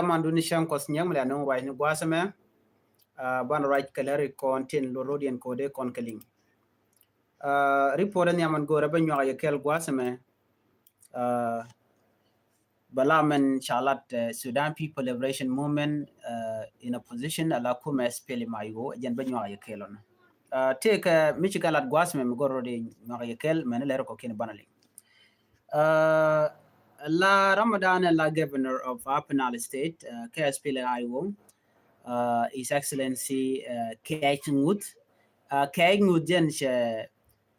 Mandunishan kosnyang mala non right gwasame ban right kalari kontin lorodian kode konkeling report ni aman gore ban nyaa yekel gwasame balaman chalat Sudan People Liberation Movement in a position ala kuma speli mayo jen ban nyaa yekelon take Michigan lat gwasame mgorodi nyaa yekel men lero ko kin banaling La Ramadan la Governor of Upper State, KSPL Iwo, His Excellency Kaingut. Kaingut jen che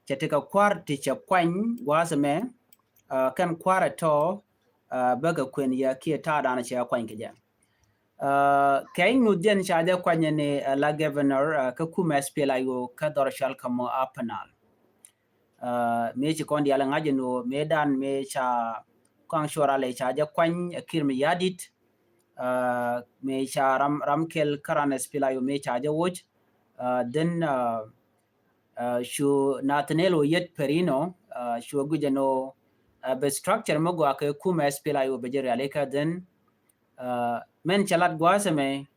teka kwarti cha kwany wasame kan kwara to baga kwen ya kia tada na cha kwany kija. Kaingut jen cha de kwanya ne la Governor ka kuma SPL Iwo ka dorshal kamo Upper me chi kondi ala ngajeno medan me cha kwang shora le cha ja kwany kirmi yadit me cha ramkel karan spilayo me cha ja woj then shu natanelo yet perino shu gujano be structure mo gwa ke kuma spilayo be jere aleka then men chalat gwase me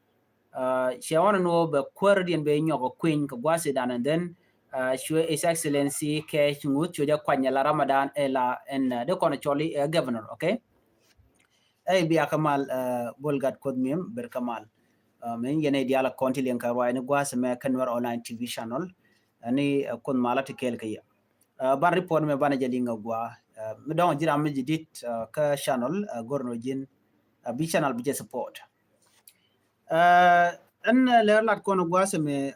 she wanna know be kwardian be nyoko queen ko gwase dan and then His Excellency Kaingut chuja kwanya la Ramadan ela en de kono choli governor okay ay biya kamal bolgat kodmim ber kamal men yene diala konti len karwa ni gwasa me kanwar online TV channel ani kon malati kel kaya ban report me bana jali ngwa me don jira me jidit ka channel gorno jin bi channel bi support en le lat kono gwasa me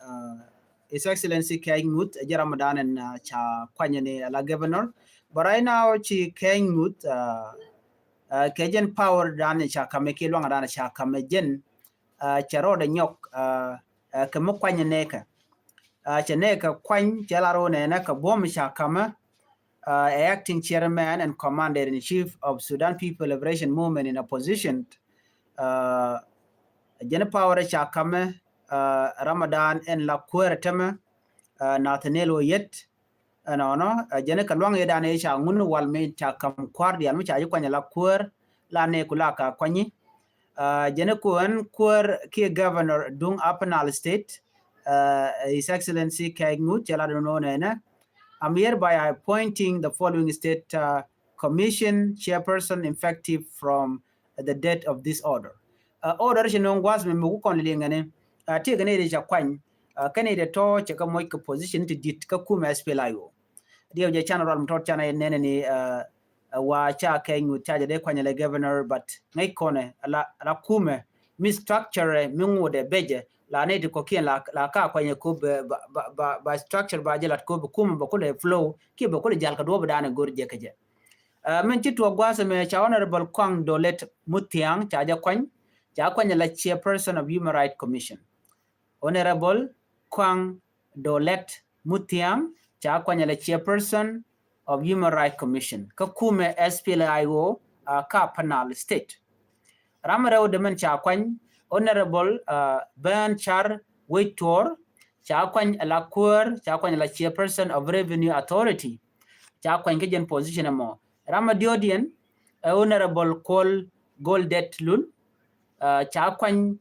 His Excellency Kaingut Ramadan and cha kwanyane la governor but right now chi Kaingut Kajen power dan cha kameke long dan cha kamejen cha roda nyok kamo kwanyane ka cha ne ka kwany cha laro ne na ka bom cha kama acting chairman and commander in chief of Sudan People Liberation Movement in opposition jen power cha kama Ramadan en la kuertema Nathaniel yet no jene kalwang edane cha ngun wal me cha kam kwardi almu cha kwanya la kuer la ne kulaka kwanyi jene kuer ki governor dung Upper State His Excellency Kaingut chala no na I'm hereby appointing the following state commission chairperson effective from the date of this order order shinong was me mu kon lingane te gane de kwany kane de to che ka moy ka position to dit ka kuma spelayo dio je channel ram to channel nene ni wa cha Kaingut cha de kwanya le governor but ngai kone la kuma mi structure mi ngode beje la ne de ko kien la ka kwanya ko ba structure ba je lat ko kuma ba ko le flow ki ba ko le jal ka do ba dana gor je ka je men ci to gwasa me cha honorable Kwang Dolet Mutiang cha ja kwanya la chairperson of Human Rights Commission Honorable Kwang Dolet Mutiang cha kwanya la chairperson of Human Rights Commission ka kume SPLIO ka Panal State Ramaraw de man cha kwany Honorable Ben Char Weitor cha kwanya la kur cha kwanya la chairperson of Revenue Authority cha kwanya ke jen position mo Ramadiodian Honorable Col Goldet Lun cha kwanya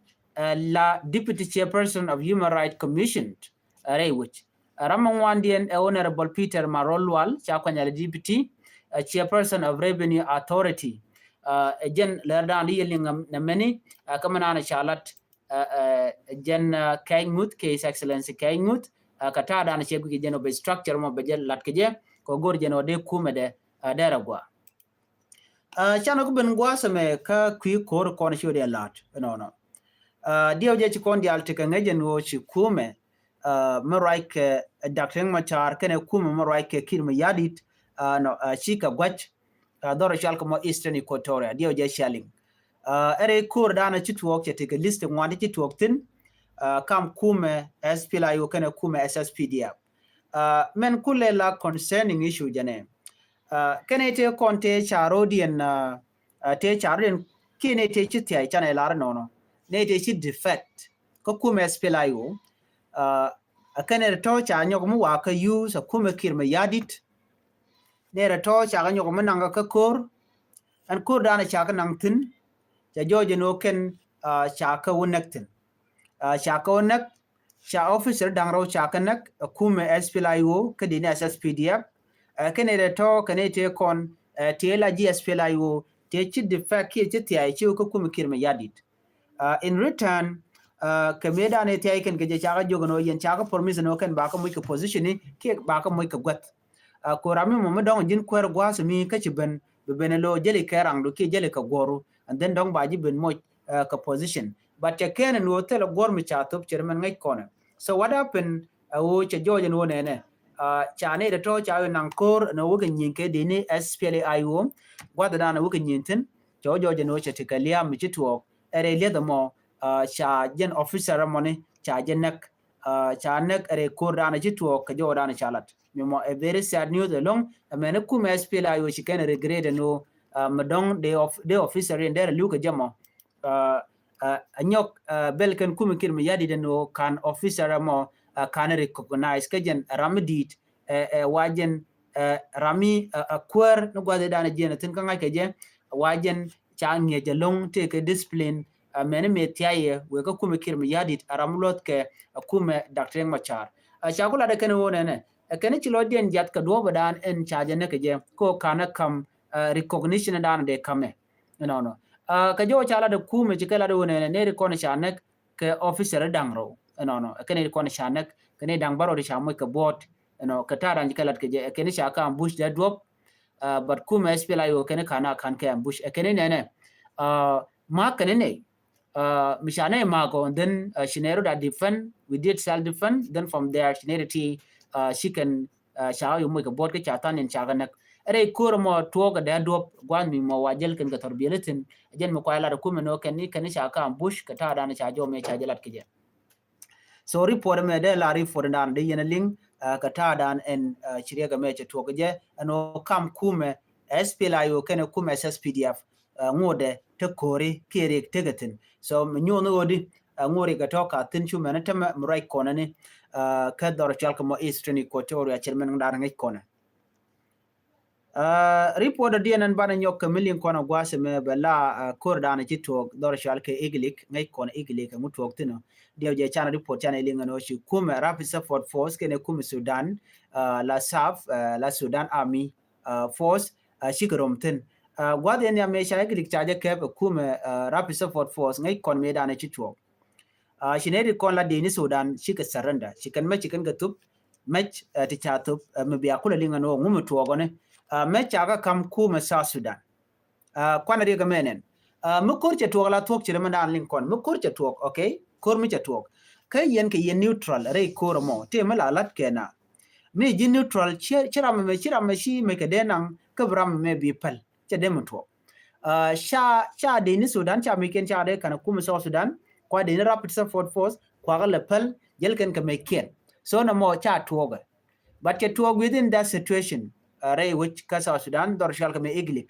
la Deputy Chairperson of Human Rights Commission Rewich Ramangwandian Honorable Peter Marolwal chakwanya la Deputy Chairperson of Revenue Authority jen lerdan yeling na many kamana chalat jen Kaingut His Excellency Kaingut katada na chegu ki jeno be structure mo be jel lat keje ko gor jeno de kumede deragwa chana ko ben gwasame ka kwi kor kon shode lat no dio je chikon dial tika ngejen wo chikume maraike Dr. Machar kene kuma maraike kirma yadit no chika gwach doro shal ko Eastern Equatoria dio je shaling ere kur dana chitwok tika list ngwandi chitwok tin kam kume SPLIO kene kume SSPDF men kule la concerning issue jane kene te konte charodian te charodian kene te chitia chana lar no ne te chi defect ko kuma SPLIO kene to cha nyoko mu wa ka use kuma kirma yadit ne to cha nyoko mu nanga ka kor an kor dana cha ka nang tin cha joje no ken cha ka wonaktin cha ka wonak cha officer dangro cha kanak kume SPLIO kadine SSPDF kenede to kanete kon tela GSPLIO te chi defect ki ti ai chi ko kume kirme yadit in return kameda ne ti ai ken ke cha ga jogono yen cha ka permission no ken ba ka mu ka position ni ke ba ka mu ka gwat ko rami mo dong jin kwer gwas mi ka ci ben benelo jeli kerang do ki jeli ka goru and then dong baji ben mo ka position but cha ken no tele gor mi cha top chairman ngai kona so what happened wo cha joje no ne cha ne de to cha nang kor no wo ga nyin ke dini SPLIO gwada da na wo ga nyin tin joje no cha tikalia mi ci to ere le da mo cha jen officer money cha jenak cha nek ere kor da na ci to ka jo da na chalat memo a very sad news along amene kuma SPLIO shi kan regret no madong de officer in der luka jamo anyok belkan kuma kirmi yadi no kan officer mo kan recognize kajen ramidit wajen rami kwer no gwade dana jena tin kan ake je wajen change jalong take discipline mene me tiaye we ka kuma kirmi yadi ramlot ke kuma Dr. Machar chakula da kan wona ne kene ci lodien jat ka do badan en charge ne ke je ko kana kam recognition dan de kame no ka jo chala de ku me ci kala do ne recognition ne ke officer dangro no kene recognition ne kene dang baro de chamo ka bot no ka taran kala ke je kene cha ka ambush da drop but ku me SPLIO kene kana kan ke ambush kene ne ma kene ne mishane ma go then shinero da defend we did self defend then from there shineri she can shao yu mo ka bot ka chatan en chaga nak ere kur mo to ga da dop gwan mi mo wajel ken ka tarbiyalatin jen mo kwala da kuma no ken ni ken sha ka ambush ka ta da na cha jo me cha jelat kije so report me de la report dan de yen ling ka ta dan en chiriya ga me cha to ga je no kam kuma SPLIO ken kuma SSPDF ngode te kore kere tegatin so nyo no odi ngore ga to ka tin chu mena tama mrai kona ni ka dor chalka mo eastern equatoria chairman ndar ngai kona report dianan bana nyok million kona gwase me bala kordana chitok dor chalka iglik ngai kona iglik mutok tino dio je chana report chana ilinga no shi kuma rapid support force kene kuma Sudan la SAF la Sudan Army force shikarom tin gwade ne me sha iglik chaje ke kuma rapid support force ngai kon me dana chitok shineri kon la dini Sudan shika surrender shikan ma chikan gatup match ti chatup me biya kula linga no ngumu tuogone match aga kam kuma sa Sudan kwana riga menen mu kurche tuogla tuok chire mandan linkon mu kurche tuok okay kur mi tuok kay yen ke yen neutral re kur mo te mala lat kena mi ji neutral chira me shi me ke denang kabram me bi pal che dem tuok sha dini Sudan cha mi ken cha de kana kuma sa Sudan kwa de rapid support force kwa ga lepal yelken ka meken so na mo cha tuoga but ke tuog within that situation ray which ka South Sudan dor shal ka me iglik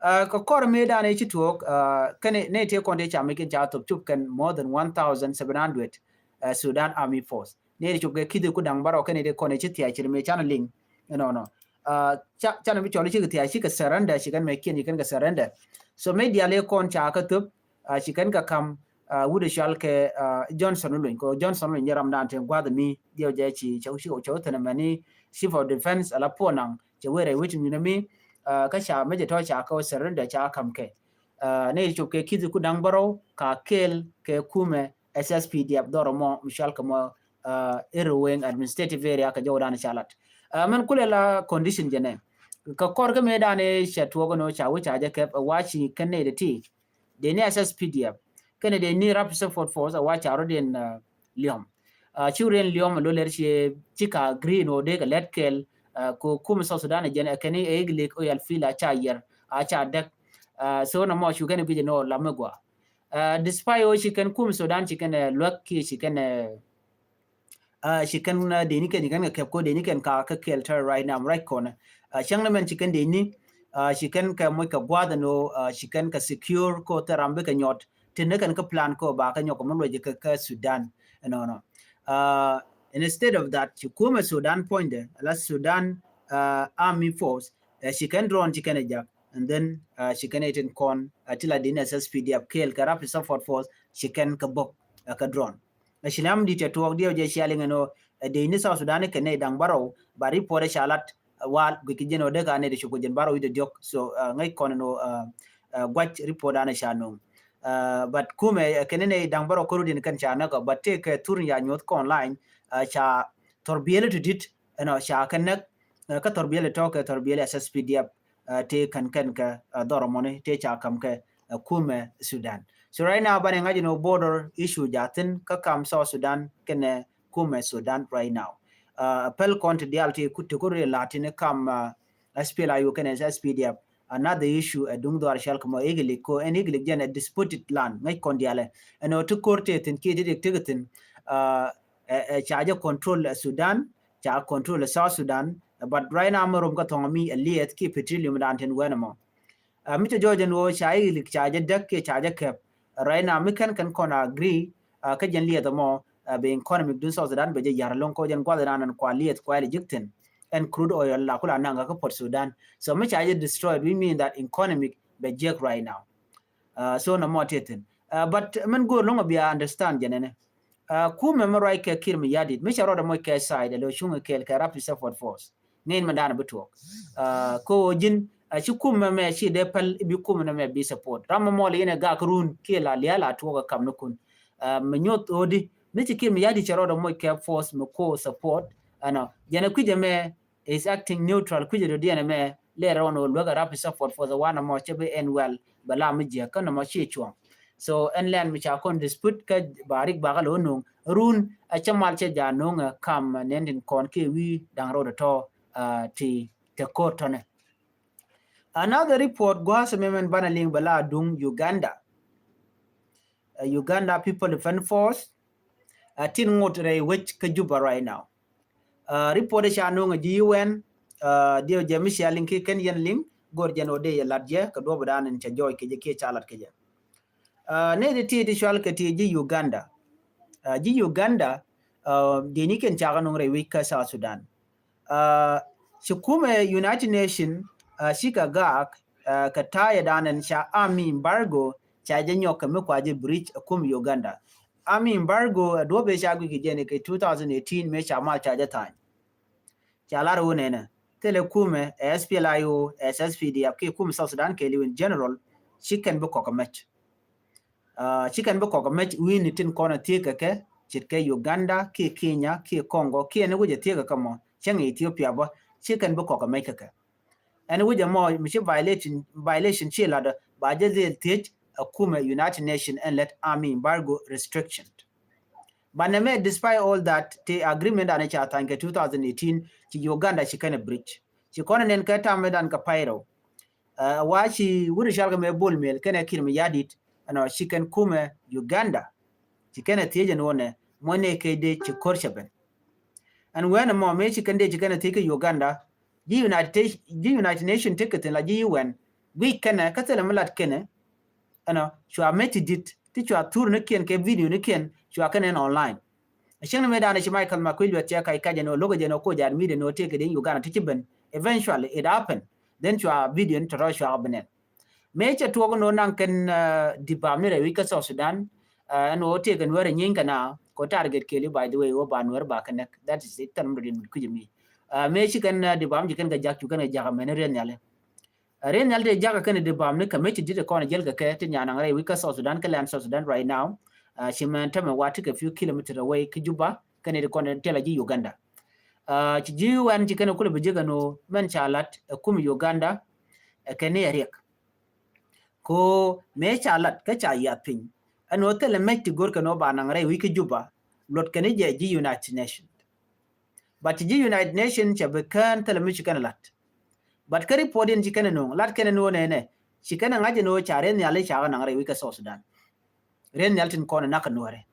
ka kor me da ne chi tuog kane ne te konde cha meken cha top chup kan more than 1700 Sudan Army force ne chup ke kidu ku dang baro kane de konde chi ti chi me channeling no cha na mi choli chi ti chi ka surrender chi kan meken chi kan ka surrender so media le kon cha ka tup chi kan ka kam wude shalke Johnson Lwin ko Johnson Lwin yaram dan ten gwada mi dio je chi chau tana mani chief of defense ala ponang je were which mi mi ka sha me je to cha ko surrender cha kam ke ne chu ke kizu ku dang baro ka kel ke kume SSPDF doromo mishal ka mo Irweng administrative area ka jawdan shalat man kulela condition jene ka kor ka me dane shatwo no cha wucha je ke wachi kanne de ti de ne SSPDF kene de ni rapid support force wacha rodin liom children liom lo lerche chika green o de letkel ko kuma South Sudan jene kene eglik o yal fila cha yer a cha dek so na mo shu kene bi no lamagwa despite o chicken kuma Sudan chicken lucky chicken chicken de ni ken kan ke ko de ni ken ka kelter right now right corner changman chicken de ni chicken ka mo ka gwada no chicken ka secure ko tarambe ka nyot tinne kan ka plan ko ba ka nyoko mo loje ka Sudan no instead of that kuma Sudan point la Sudan Army force she can draw on chicken ja and then she can eat in corn till din SSPDF kel ka rapid support force she can ka bok ka drone shinam di tuok dio je shaling no de ni South Sudan ke ne dang baro bari pore shalat wal gikijeno de ka ne de shukujen baro ide diok so ngai kon no gwach report ana shanung but kume kenene dang baro korudin kan chana ko but take turn ya nyot ko online cha torbiele to dit no cha kanak ka torbiele to ka torbiele SSPDF te kan ka doromone te cha kam ka kume Sudan so right now bani ngaji no border issue jatin ka kam South Sudan kene kume Sudan right now pel kont dialti kutukure latine kam SPLA you can SPDF another issue dung do arshal kamo egli ko en egli gen a disputed land ngai kondiale eno to korte tin ki dik tigatin charge control Sudan cha control South Sudan but right now marum ka tongi aliet ki petroleum dan ten wenamo mito jojen wo cha egli charge dak ke charge cap right now mi kan kona agree ka jen liet mo be economic dun South Sudan be jar lon ko jen kwadaran an kwaliet kwali jikten and crude oil la kula nanga ka Port Sudan so much I destroyed we mean that economic be jek right now so no more tetin but men go long be understand jenene ku memory ke kirmi yadit me charo da mo ke side lo shunga kel ka rapid support force nen mandana beto ko jin shi kuma me shi de pal bi kuma na me bi support ram mo le ne ga krun ke la liala to ga kam nukun me nyot odi me ti kirmi yadit charo da mo ke force me ko support ana jana kuje me is acting neutral kuje do diana me later on will ga rapid support for the one mo chebe en well bala mi je kan mo chi chuang so en len mi cha kon dispute ka barik bagalo no run a chamal che ja no kam nendin kon ke wi dang ro to ti te kotone another report goes memen banaling bala dung Uganda Uganda People Defense Force tin ngotre which ka juba right now report cha no ngi UN dio je Michel ki ken yen ling gor jeno de ya ladje ka do badan en cha joy ke je ke chalat ke je ne de ti shwal ke ti ji Uganda ji Uganda de ni ken cha no re ka South Sudan shukume United Nation shika gak ka taya danan cha army embargo cha je nyoka me kwa je breach kum Uganda army embargo do be sha gu ke je ne ke 2018 me cha ma cha je tan chalar wonena telekume SPLIO SSPDF ke kum South Sudan ke in general chicken be kokomach chicken be kokomach win tin kona tieka ke chitke Uganda ke Kenya ke Congo ke ne wuje tieka kamo chang Ethiopia ba chicken be kokomach ke and wuje mo mishi violation chila da ba je ze tich akume United Nation and let army embargo restriction Baname, despite all that, the agreement on each other in 2018, to Uganda, she can breach. She couldn't enkata medan kapairo. Why she would shall me bull mill, can I kill me yadit, and she can come Uganda. She can a tajan one, money kade chikorshaben. And when a more she can take Uganda, the United Nations ticket in la UN, we can a catalamulat kenne, and she are met it, teach you a tour nikin, video nikin, she are can online. Shana medana shi Michael Makwilwa tia kai kaje no logo je no ko jar media no take in Uganda tichiben eventually it happened then to a video to rush abnen mecha to no nan ken dipamire wika South Sudan no take and were nyinga na ko target keli by the way o banwer ba kanek that is it tan mudin kujimi mechi kan dipam jikan ga jak kan ga men renyale renyal de jaka kan dipam ne kamechi dite ko na jelga ke tin yana ngai wika South Sudan kan South Sudan right now she meant me what a few kilometers away Kijuba can it con tell Uganda ji wan ji kana kula bijiga no men chalat kum Uganda kane ko me chalat ka cha yapin an hotel me ti gor kano banang rai wiki juba lot kane je ji United Nations but ji United Nations cha bekan tele mi kana lat but kari podin ji kana no lat kana no ne shi kana ngaje no chare ne ale cha nang rai wiki South Sudan ren yaltin kona naka nuare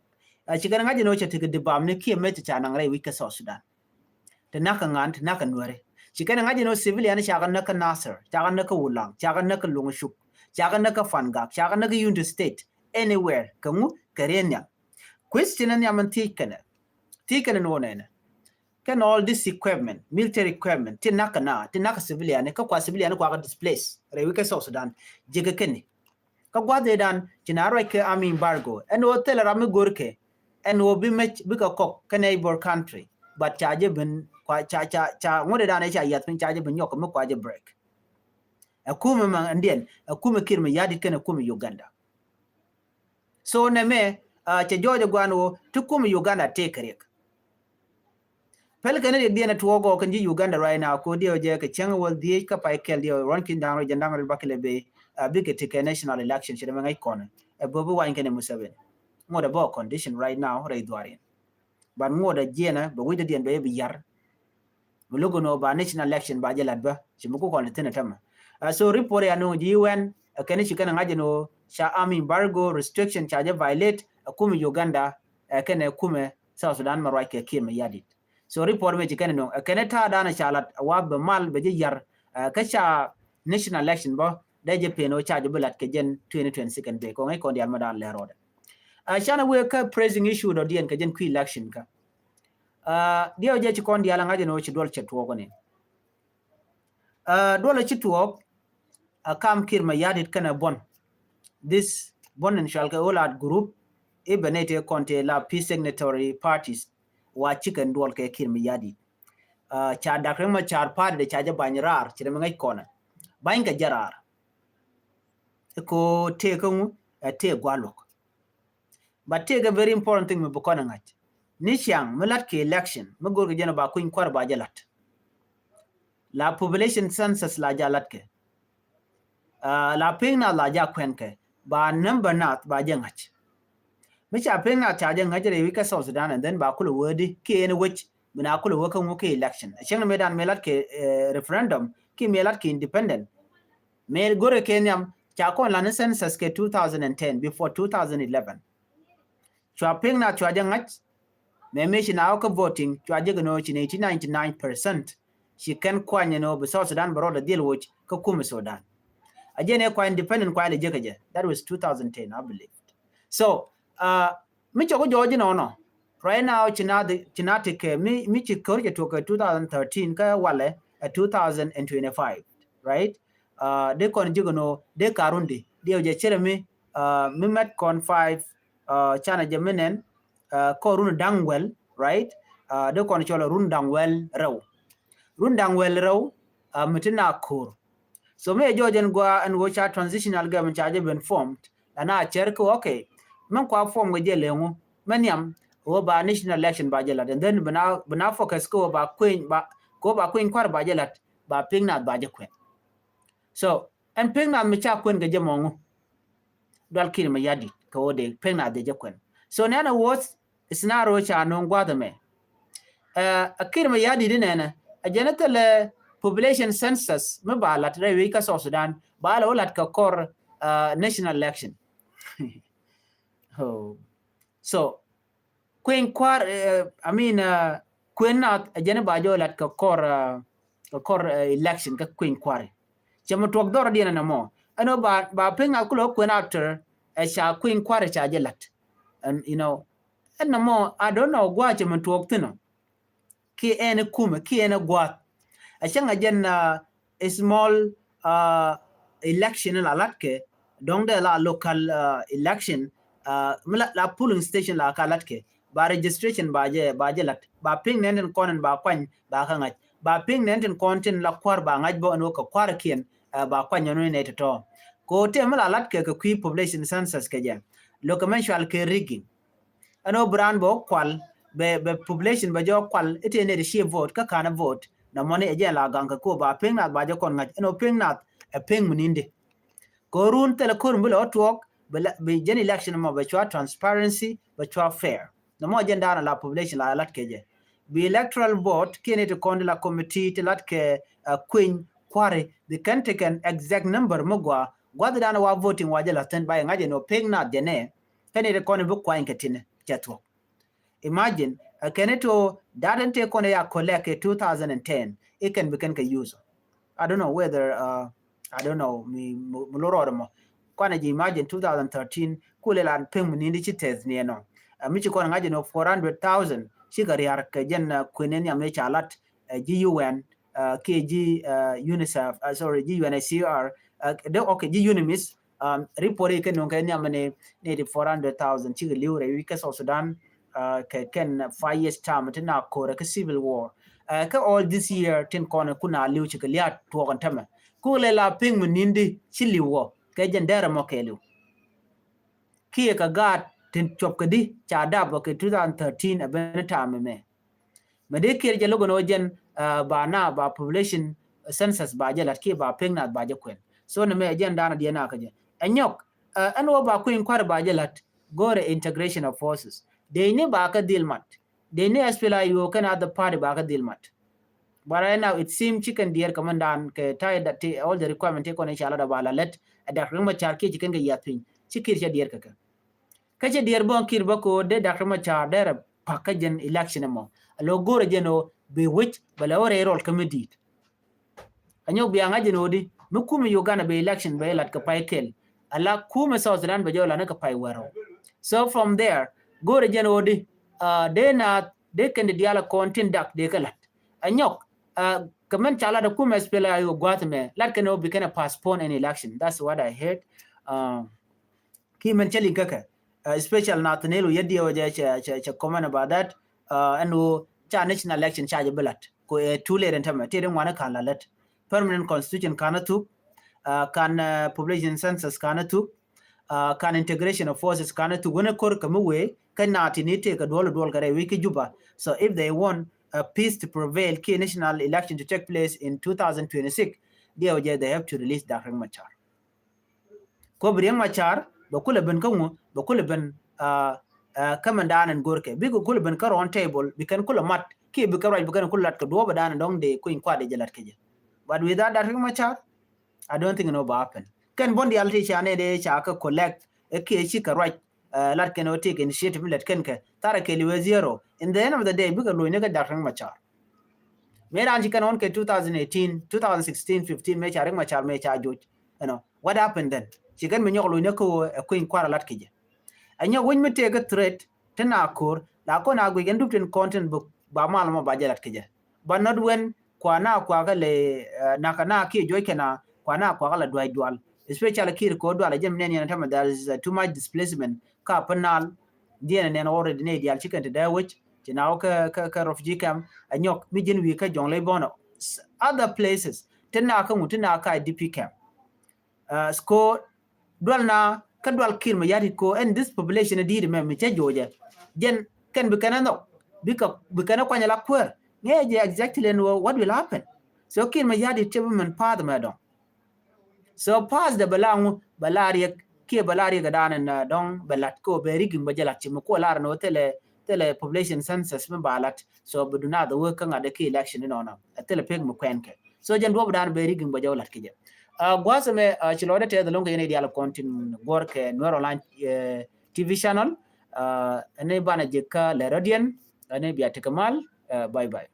chigana ngaje no chete de bamne ki mete cha nang rai wika South Sudan te naka ngant naka nuare chigana ngaje no civilian cha kan naka Nasser cha kan naka Wulang cha kan naka Lungshuk cha kan naka Fangak cha kan naka Unity State anywhere kamu karenya question an yaman tikana no ne can all this equipment military equipment tinaka civilian ka kwa civilian kwa displace rewi ka South Sudan jega kenni ka gwade dan tinaro ke army embargo and hotel rami gorke and wo bi match bi ka kok ka neighbor country but charge ben kwa cha ngode dan cha yat pin charge ben yok mo kwa je break akuma man ndien akuma kirma yadi kana akuma Uganda so na me cha jojo gwano tukuma Uganda take rek pel kana de na tuogo kan ji Uganda right now ko dio je ka changa wal die ka pai kel dio ron kin dang jandang bakle be big take national election shire mangai kona bobo wan kana Museveni ngoda bo condition right now rai dwarin ban ngoda jena ba wida dien be yar logo no ba national election ba jelad ba chimuko kona tena tama so report ya no UN kana shikana ngaje no sha army embargo restriction charge violate akuma Uganda kana kume South Sudan marai ke kima yadi so report me kana no kana ta dana chalat wa be mal be yar ka cha national election ba da je peno charge bulat ke jen 2026 be ko ngai ko dial madan le roda chana we ka praising issue do dien ke jen ku election ka dio je ci kon dial ngaje no ci dol ci tuwo ko ne dole ci tuwo kam kirma yadit kana bon this bon initial ka olat group ibenete konte la peace signatory parties wa chicken dol ke kirma yadi cha dakrema char party de chaje banyirar ci ngai kona bainga jarar ko te ko te gwalok but take a very important thing me bukona ngach ni chiang melat ke election me gorgo jeno ba kuin kwar ba jalat la population census la jalat ke la pingna la ja kwenke ba number not ba jengach me cha pingna cha jengach re wika South Sudan and then ba kulu wodi ke en which bina kulu wakan wo ke election cheng medan melat ke referendum ki melat ke independent me gore kenyam cha kon la census ke 2010 before 2011 chwa pingna chwa jengach me meshi na ka voting chwa jegno chi 99% she can kwanye no be South Sudan baro da deal with ka kuma Sudan ajene kwa independent kwa le jekeje that was 2010 I believe so mi chogo joji no right now china take mi chi korje to ka 2013 ka wale 2025 right de kon jegno de karundi de je cheremi mi met con 5 chana jemenen ko run dangwel right de kon cholo run dangwel raw mitina kur so me jojen gwa and wo cha transitional government charge been formed ana cherko okay man kwa form ge lengu maniam wo ba national election ba jelat and then bana focus ko ba queen kwar ba jelat ba pingna ba je kwen so and pingna mi cha kwen ge jemongu dal kin ma yadi ko de pingna de je kwen so nana what isnaro cha non gwa de me akir ma yadi dinena ajanata le population census me ba lat rewi ka South Sudan ba la lat ka kor national election oh so queen kwar I mean queen not ajana ba jo lat ka kor election ka queen kwar chamo tok dor diena na mo ano ba penga kulo queen after cha queen kwar cha jelat and you know and no more I don't know gwa chamo tok tino ki ene kuma ki ene gwa achanga jen a small election la latke dong de la local election la polling station la kalatke ba registration ba je lat ba ping nenden konen ba kwan ba kangaj ba ping nenden konten la kwar ba ngaj bo no ka kwar kien ba kwan no ne to ko te mala latke ka qui population census ke jen local ke rigging ano brand bo kwal be population ba jo kwal etene de she vote ka kana vote na mone eje la ganka ko ba pingna ba je kon ngaj no pingna e ping muninde ko run tele kur mbulo twok be gen election mo be chwa transparency be chwa fair no mo je ndana la population la lat keje be electoral vote kene to kon la committee to lat ke queen kware the can take an exact number mo gwa dana wa voting wa je la stand by ngaje no pingna de ne kene de kon bu kwa inketine chatwo imagine keneto dadante kone ya collect 2010 it can become ka use I don't know whether I don't know mi muloro mo kwana ji imagine 2013 kule lan peng ni ndi test ni no mi chi kona ngaje no 400,000 shi ka riar ka jen kwenen yam ne chalat GUN KG UNICEF UNHCR de okay UNIMIS report ke non ka nyam ne 400,000 chi liure wi ka South Sudan ka ken 5 years term tina ko ka civil war ka all this year tin kon kuna liu chi ka liat to kan tama ku le la ping mun nindi chi liwo ka jen dera mo ke liu ki ka gat tin chop ka di cha da ba ke 2013 aben time me de ke je logo no jen ba na ba population census ba je lat ki ba ping na ba je kwen so na me jen dana dia na ka je anyok anwo ba ku in kwar ba je lat gore integration of forces de ne ba ka dilmat de ne aspela yo kana the party ba ka dilmat but right now it seems chicken dear commandant ke tie that all the requirement take on inshallah da bala let da ruma char ke chicken ga yatin chikir cha dear ka che dear bon kir ba ko de da ruma char da pakajen election mo lo gore jeno be which bala ore role committee anyo bi anga jeno di mukumi Uganda be election be lat ka pai kel ala kuma South Sudan be jola na ka pai waro so from there gore jeno di de can diala conduct de kalat anyok kaman chala da kuma spela yo gwatme lat kano be kana postpone an election that's what I heard ki man chali kaka special Nathaniel yedi waje cha comment about that and cha national election charge belat ko too late entama te den wana kan lalat permanent constitution kana tu kan population census kana tu kan integration of forces kana tu gona kor kamuwe kana tinite ka dol kare wiki juba so if they want peace to prevail key national election to take place in 2026 they have to release Dr. Machar ko Brian Machar bakula ben kanwo bakula ben kamandan and gorke bigo kula ben kar on table bikan kula mat ki bikar right bikan kula ka do badana dong de ko in kwade jalat keje but without Dr. Machar I don't think no ba happen kan bondi alti chane de cha ka collect ke chi ka right lat can take initiative let kan ka tara ke liwe zero in the end of the day bigo lo ne ga Dr. Machar me ran ji kan on ke 2018 2016 15 me cha Machar me cha joj what happened then chigan me nyoklo ne ko in kwara lat keje anya won me take a threat tana kor la ko na go gendu tin content book ba mal mo ba jalat keje but not when kwana kwa gale nakana ki joy kana kwana kwa gala dual especially kir ko dual jem ne ne tama there is too much displacement ka panal dien ne already ne dial chicken to there which now ka refugee camp anyok mi jin wi ka jongle bono other places tana ka mutuna ka IDP camp sko dual na ka dual kir ma yati ko and this population di me mi che joje jen kan bi kana no bi kana kwanya la kwer ngeje exactly what will happen so kir ma yati tebman path ma don so pass the balangu balari ga danan don balat ko be rigin bajalat ci ko lar no tele population census me balat so buduna the work nga de election no tele peg mo kwenke so jen do dan be rigin bajalat kije gwasame chilode te the longa yene dial continue worke Neuroline TV channel ene bana jeka le radian ene biya tekamal bye bye